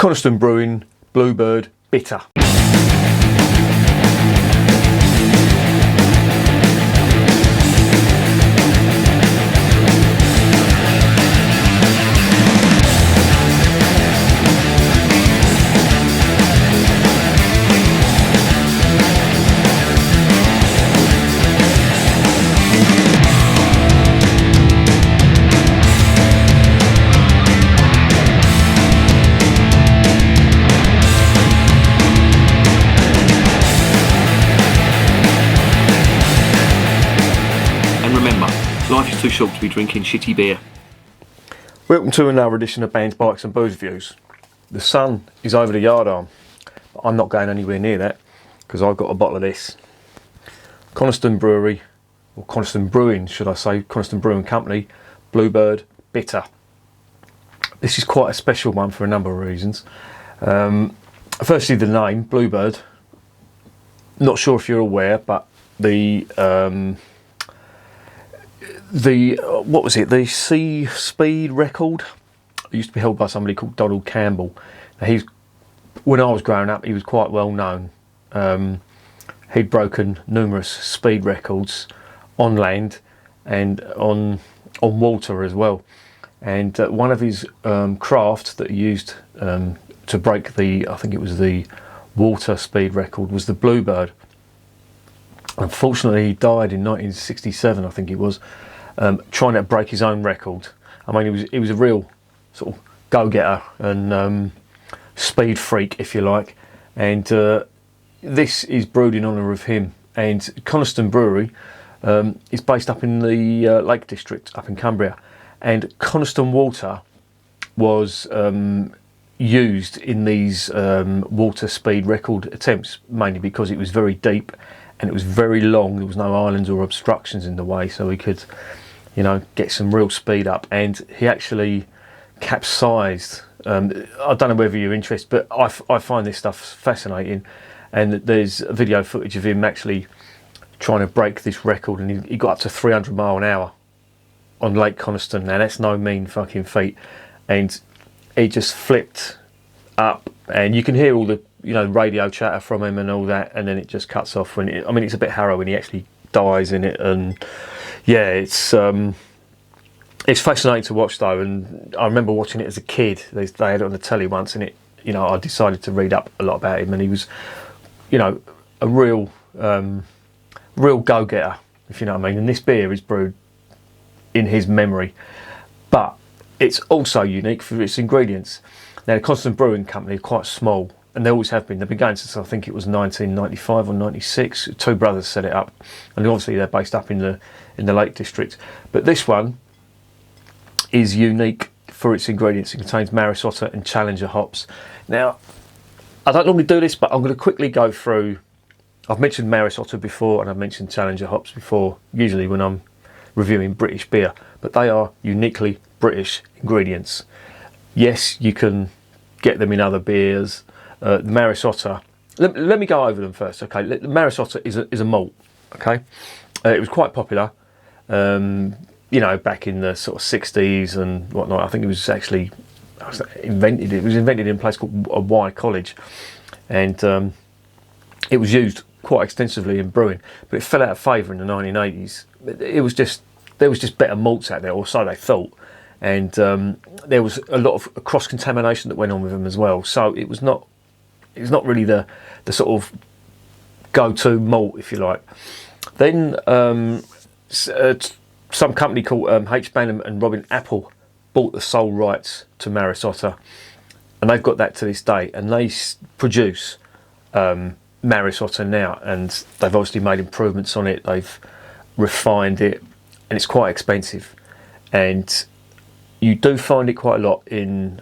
Coniston Brewing, Bluebird, bitter. Life is too short to be drinking shitty beer. Welcome to another edition of Bands, Bikes and Booze Reviews. The sun is over the yard arm, but I'm not going anywhere near that because I've got a bottle of this. Coniston Brewery, or Coniston Brewing should I say, Coniston Brewing Company, Bluebird, bitter. This is quite a special one for a number of reasons. Firstly, the name, Bluebird. Not sure if you're aware, but the what was it? The Sea Speed record. It used to be held by somebody called Donald Campbell. Now when I was growing up, he was quite well known. He'd broken numerous speed records on land and on water as well. And one of his crafts that he used to break I think it was the water speed record, was the Bluebird. Unfortunately, he died in 1967, I think it was. Trying to break his own record. I mean, he was a real sort of go-getter and speed freak, if you like. And this is brewed in honour of him. And Coniston Brewery is based up in the Lake District, up in Cumbria. And Coniston water was used in these water speed record attempts, mainly because it was very deep and it was very long. There was no islands or obstructions in the way, so we could, get some real speed up. And he actually capsized. I don't know whether you're interested, but I find this stuff fascinating. And there's video footage of him actually trying to break this record, and he got up to 300 mile an hour on Lake Coniston. Now that's no mean fucking feat. And he just flipped up, and you can hear all the radio chatter from him and all that, and then it just cuts off when it's a bit harrowing. He actually dies in it, and yeah, it's fascinating to watch though. And I remember watching it as a kid. They had it on the telly once, and I decided to read up a lot about him, and he was a real go-getter, if you know what I mean. And this beer is brewed in his memory, but it's also unique for its ingredients. Now, the Coniston Brewing Company are quite small, and they always have been. They've been going since I think it was 1995 or 96. Two brothers set it up, and obviously they're based up in the Lake District. But this one is unique for its ingredients. It contains Maris Otter and Challenger hops. Now, I don't normally do this, but I'm going to quickly go through. I've mentioned Maris Otter before, and I've mentioned Challenger hops before, usually when I'm reviewing British beer, but they are uniquely British ingredients. Yes, you can get them in other beers. The Maris Otter, let me go over them first, okay? The Maris Otter is a malt, okay? It was quite popular, back in the sort of 60s and whatnot. I think it was actually invented. It was invented in a place called Y College, and it was used quite extensively in brewing, but it fell out of favour in the 1980s. There was just better malts out there, or so they thought. And there was a lot of cross-contamination that went on with them as well. So it was not really the sort of go-to malt, if you like. Then some company called H. Banham and Robin Apple bought the sole rights to Maris Otter, and they've got that to this day. And they produce Maris Otter now, and they've obviously made improvements on it. They've refined it, and it's quite expensive. And you do find it quite a lot in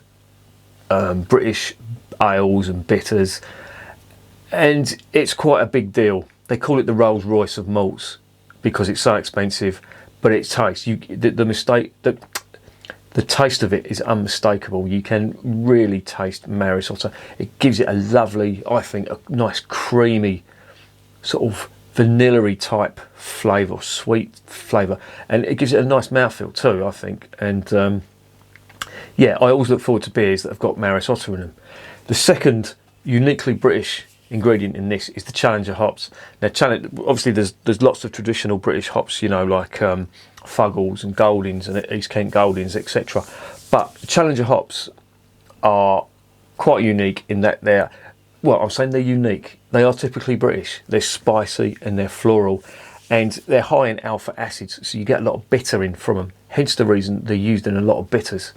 British ales and bitters, and it's quite a big deal. They call it the Rolls Royce of malts because it's so expensive, but it tastes. The taste of it is unmistakable. You can really taste Maris Otter. It gives it a lovely, I think, a nice creamy sort of vanilla-y type flavour, sweet flavour, and it gives it a nice mouthfeel too, I think. And yeah, I always look forward to beers that have got Maris Otter in them. The second uniquely British ingredient in this is the Challenger hops. Now, obviously there's lots of traditional British hops, you know, like Fuggles and Goldings and East Kent Goldings, etc. But Challenger hops are quite unique in that they're, well, I'm saying they're unique. They are typically British. They're spicy and they're floral, and they're high in alpha acids, so you get a lot of bitter in from them. Hence the reason they're used in a lot of bitters.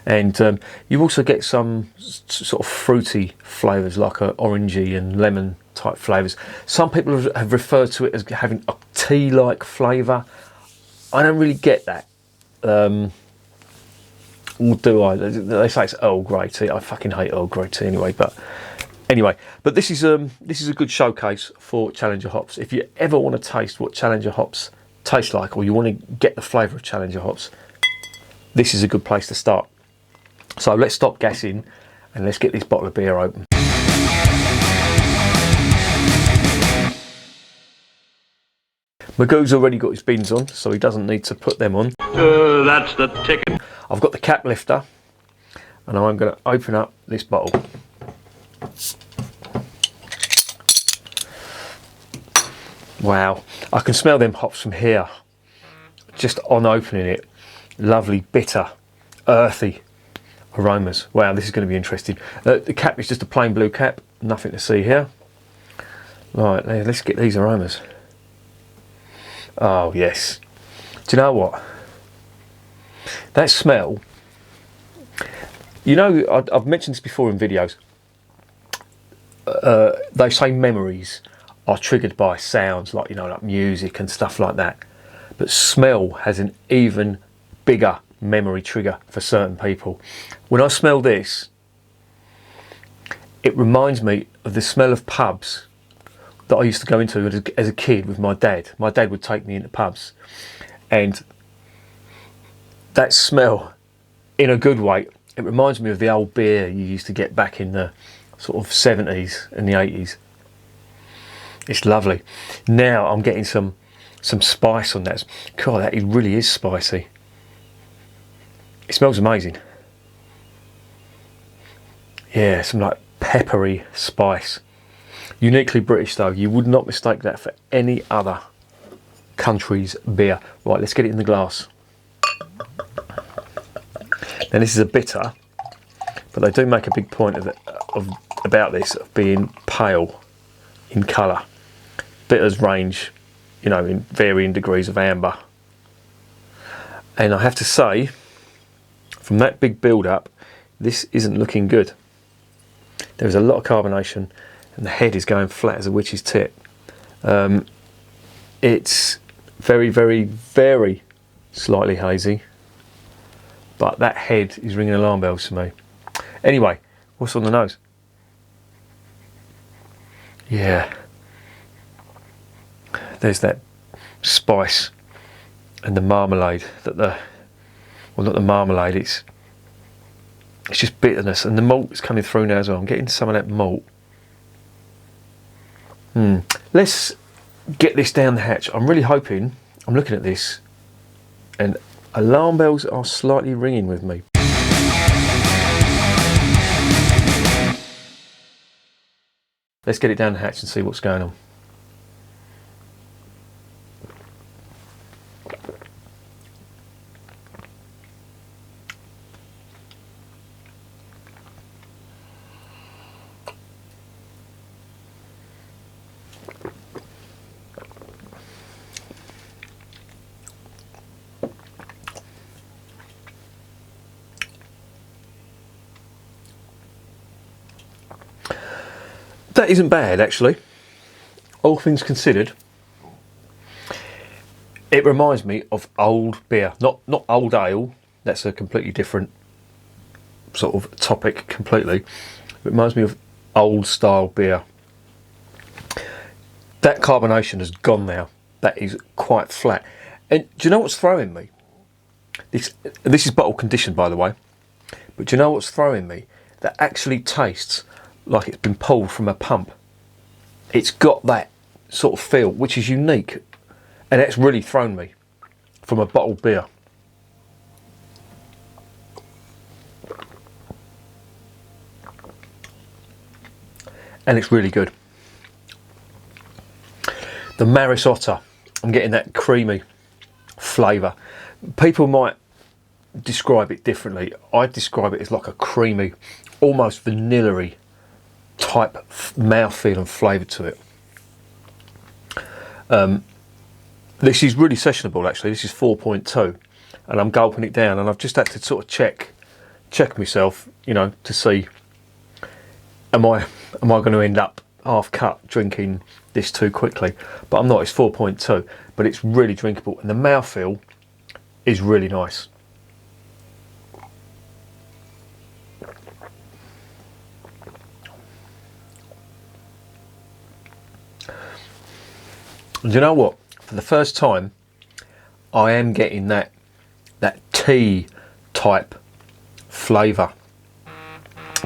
And you also get some sort of fruity flavours, like orangey and lemon type flavours. Some people have referred to it as having a tea-like flavour. I don't really get that. Or do I? They say it's Earl Grey tea. I fucking hate Earl Grey tea anyway. But this is a good showcase for Challenger hops. If you ever want to taste what Challenger hops taste like, or you want to get the flavour of Challenger hops, this is a good place to start. So let's stop gassing and let's get this bottle of beer open. Magoo's already got his bins on, so he doesn't need to put them on. That's the ticket. I've got the cap lifter, and I'm going to open up this bottle. Wow, I can smell them hops from here, just on opening it. Lovely, bitter, earthy aromas. Wow, this is going to be interesting. The cap is just a plain blue cap, nothing to see here. Right, let's get these aromas. Oh yes. Do you know what? That smell, you know, I've mentioned this before in videos. They say memories are triggered by sounds, like, you know, like music and stuff like that. But smell has an even bigger memory trigger for certain people. When I smell this, it reminds me of the smell of pubs that I used to go into as a kid with my dad. My dad would take me into pubs, and that smell, in a good way, it reminds me of the old beer you used to get back in the sort of 70s and the 80s. It's lovely. Now I'm getting some spice on that. God, that really is spicy. It smells amazing. Yeah, some like peppery spice. Uniquely British though. You would not mistake that for any other country's beer. Right, let's get it in the glass. Now this is a bitter, but they do make a big point about this of being pale in colour. Bitters range, you know, in varying degrees of amber. And I have to say, from that big build up, this isn't looking good. There's a lot of carbonation and the head is going flat as a witch's tit. It's very, very, very slightly hazy, but that head is ringing alarm bells for me. Anyway, what's on the nose? Yeah, there's that spice and the marmalade that well, not the marmalade, it's just bitterness, and the malt is coming through now as well. I'm getting some of that malt. Let's get this down the hatch. I'm really hoping, I'm looking at this and alarm bells are slightly ringing with me. Let's get it down the hatch and see what's going on. That isn't bad, actually. All things considered, it reminds me of old beer, not old ale. That's a completely different sort of topic completely. It reminds me of old style beer. That carbonation has gone now. That is quite flat. And do you know what's throwing me? This is bottle conditioned, by the way. But do you know what's throwing me? That actually tastes like it's been pulled from a pump. It's got that sort of feel, which is unique, and that's really thrown me from a bottled beer. and it's really good. The Maris Otter, I'm getting that creamy flavour. People might describe it differently. I describe it as like a creamy, almost vanilla-y type mouthfeel and flavour to it. This is really sessionable actually. This is 4.2 and I'm gulping it down, and I've just had to sort of check myself, you know, to see am I going to end up half cut drinking this too quickly. But I'm not. It's 4.2, but it's really drinkable, and the mouthfeel is really nice. And you know what? For the first time, I am getting that tea type flavour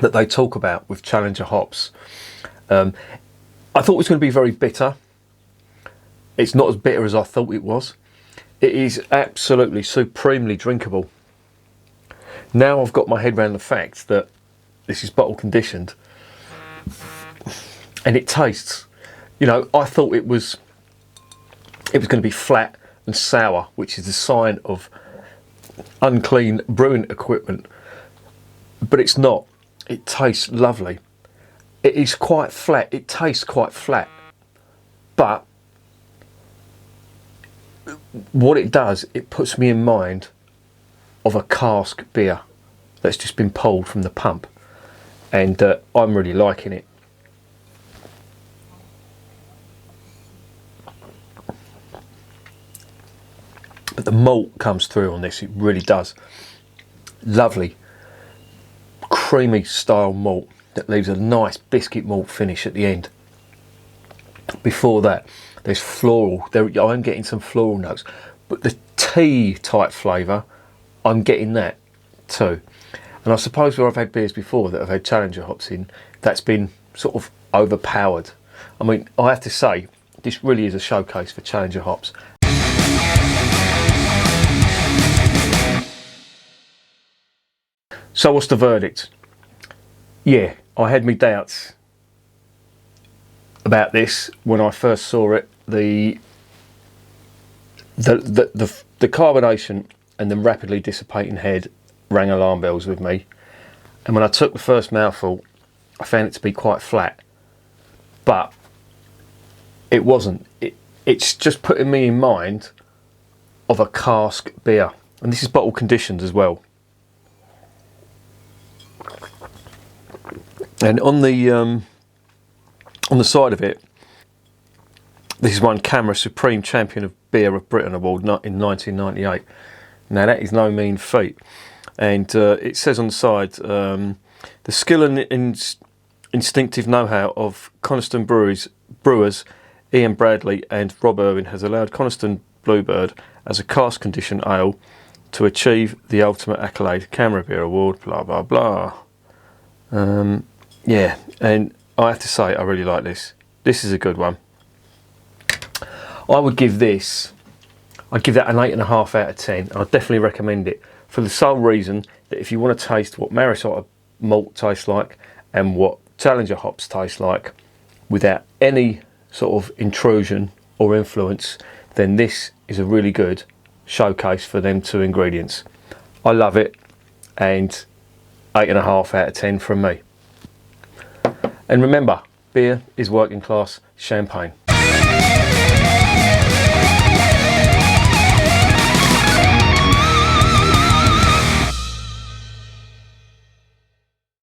that they talk about with Challenger hops. I thought it was going to be very bitter. It's not as bitter as I thought it was. It is absolutely supremely drinkable. Now I've got my head around the fact that this is bottle conditioned, and it tastes, you know, I thought it was going to be flat and sour, which is a sign of unclean brewing equipment, but it's not. It tastes lovely. It is quite flat. It tastes quite flat, but what it does, it puts me in mind of a cask beer that's just been pulled from the pump, and I'm really liking it. But the malt comes through on this, it really does. Lovely creamy style malt that leaves a nice biscuit malt finish at the end. Before that, there's floral. I'm getting some floral notes, but the tea type flavour, I'm getting that too. And I suppose where I've had beers before that have had Challenger hops in, that's been sort of overpowered. I mean, I have to say, this really is a showcase for Challenger hops. So what's the verdict? Yeah, I had my doubts about this when I first saw it. The carbonation and the rapidly dissipating head rang alarm bells with me. And when I took the first mouthful, I found it to be quite flat. But it wasn't. It's just putting me in mind of a cask beer. And this is bottle conditioned as well. And on the side of it, this is one Camera Supreme Champion of Beer of Britain award in 1998. Now that is no mean feat. And it says on the side, the skill and instinctive know-how of Coniston brewers Ian Bradley and Rob Irwin has allowed Coniston Bluebird as a cask conditioned ale to achieve the ultimate accolade, Camera Beer Award, blah blah blah. Yeah, and I have to say I really like this. This is a good one. I would give this, I'd give that an 8.5 out of 10. I'd definitely recommend it for the sole reason that if you want to taste what Maris Otter malt tastes like and what Challenger hops taste like without any sort of intrusion or influence, then this is a really good showcase for them two ingredients. I love it, and 8.5 out of 10 from me. And remember, beer is working class champagne.